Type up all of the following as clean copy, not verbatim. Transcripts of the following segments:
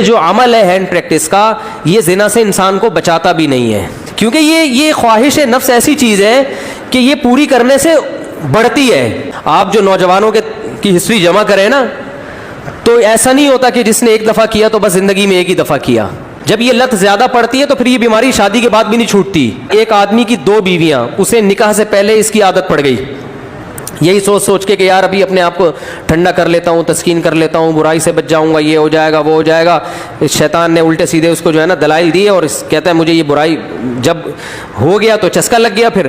جو عمل ہے ہینڈ پریکٹس کا، یہ زنا سے انسان کو بچاتا بھی نہیں ہے، کیونکہ یہ خواہش نفس ایسی چیز ہے کہ یہ پوری کرنے سے بڑھتی ہے۔ آپ جو نوجوانوں کی ہسٹری جمع کریں نا، تو ایسا نہیں ہوتا کہ جس نے ایک دفعہ کیا تو بس زندگی میں ایک ہی دفعہ کیا۔ جب یہ لت زیادہ پڑتی ہے تو پھر یہ بیماری شادی کے بعد بھی نہیں چھوٹتی۔ ایک آدمی کی 2 بیویاں، اسے نکاح سے پہلے اس کی عادت پڑ گئی، یہی سوچ سوچ کے کہ یار ابھی اپنے آپ کو ٹھنڈا کر لیتا ہوں، تسکین کر لیتا ہوں، برائی سے بچ جاؤں گا، یہ ہو جائے گا، وہ ہو جائے گا۔ شیطان نے الٹے سیدھے اس کو جو ہے نا دلائل دیے، اور کہتا ہے مجھے یہ برائی جب ہو گیا تو چسکا لگ گیا۔ پھر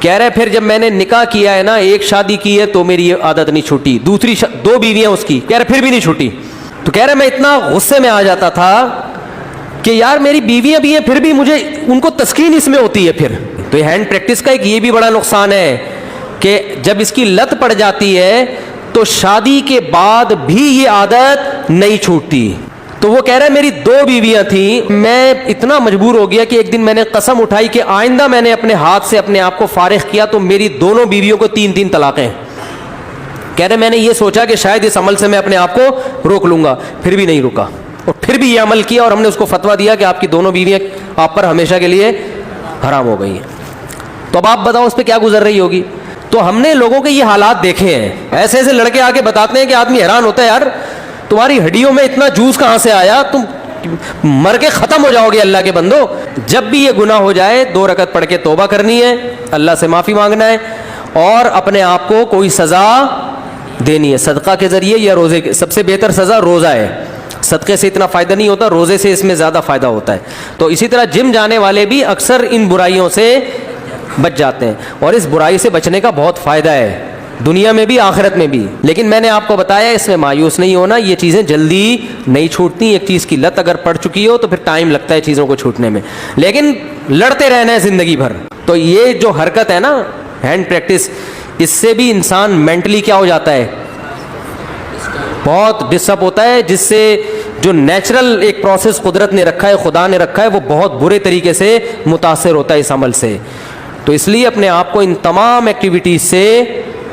کہہ رہے پھر جب میں نے نکاح کیا ہے نا، ایک شادی کی ہے تو میری یہ عادت نہیں چھوٹی، دوسری 2 بیویاں اس کی، کہہ رہے پھر بھی نہیں چھوٹی۔ تو کہہ رہے میں اتنا غصے میں آ جاتا تھا کہ یار میری بیویاں بھی ہیں پھر بھی مجھے ان کو تسکین اس میں ہوتی ہے۔ پھر تو یہ ہینڈ پریکٹس کا ایک یہ بھی بڑا نقصان ہے کہ جب اس کی لت پڑ جاتی ہے تو شادی کے بعد بھی یہ عادت نہیں چھوٹتی۔ تو وہ کہہ رہے میری 2 بیویاں تھیں، میں اتنا مجبور ہو گیا کہ ایک دن میں نے قسم اٹھائی کہ آئندہ میں نے اپنے ہاتھ سے اپنے آپ کو فارغ کیا تو میری دونوں بیویوں کو 3 طلاقیں۔ کہہ رہے میں نے یہ سوچا کہ شاید اس عمل سے میں اپنے آپ کو روک لوں گا، پھر بھی نہیں رکا، اور پھر بھی یہ عمل کیا، اور ہم نے اس کو فتویٰ دیا کہ آپ کی دونوں بیویاں آپ پر ہمیشہ کے لیے حرام ہو گئی ہیں۔ تو اب آپ بتاؤ اس پہ کیا گزر رہی ہوگی۔ تو ہم نے لوگوں کے یہ حالات دیکھے ہیں، ایسے ایسے لڑکے آ کے بتاتے ہیں کہ آدمی حیران ہوتا ہے، یار تمہاری ہڈیوں میں اتنا جوس کہاں سے آیا، تم مر کے ختم ہو جاؤ گے اللہ کے بندو۔ جب بھی یہ گناہ ہو جائے 2 رکعت پڑھ کے توبہ کرنی ہے، اللہ سے معافی مانگنا ہے، اور اپنے آپ کو کوئی سزا دینی ہے صدقہ کے ذریعے یا روزے کے۔ سب سے بہتر سزا روزہ ہے، صدقے سے اتنا فائدہ نہیں ہوتا، روزے سے اس میں زیادہ فائدہ ہوتا ہے۔ تو اسی طرح جم جانے والے بھی اکثر ان برائیوں سے بچ جاتے ہیں، اور اس برائی سے بچنے کا بہت فائدہ ہے دنیا میں بھی آخرت میں بھی۔ لیکن میں نے آپ کو بتایا اس میں مایوس نہیں ہونا، یہ چیزیں جلدی نہیں چھوٹتی۔ ایک چیز کی لت اگر پڑ چکی ہو تو پھر ٹائم لگتا ہے چیزوں کو چھوٹنے میں، لیکن لڑتے رہنا ہے زندگی بھر۔ تو یہ جو حرکت ہے نا ہینڈ پریکٹس، اس سے بھی انسان مینٹلی کیا ہو جاتا ہے، بہت ڈسٹرب ہوتا ہے، جس سے جو نیچرل ایک پروسیس قدرت نے رکھا ہے، خدا نے رکھا ہے، وہ بہت برے طریقے سے متاثر ہوتا ہے اس عمل سے۔ تو اس لیے اپنے آپ کو ان تمام ایکٹیویٹیز سے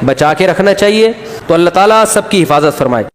بچا کے رکھنا چاہیے۔ تو اللہ تعالیٰ سب کی حفاظت فرمائے۔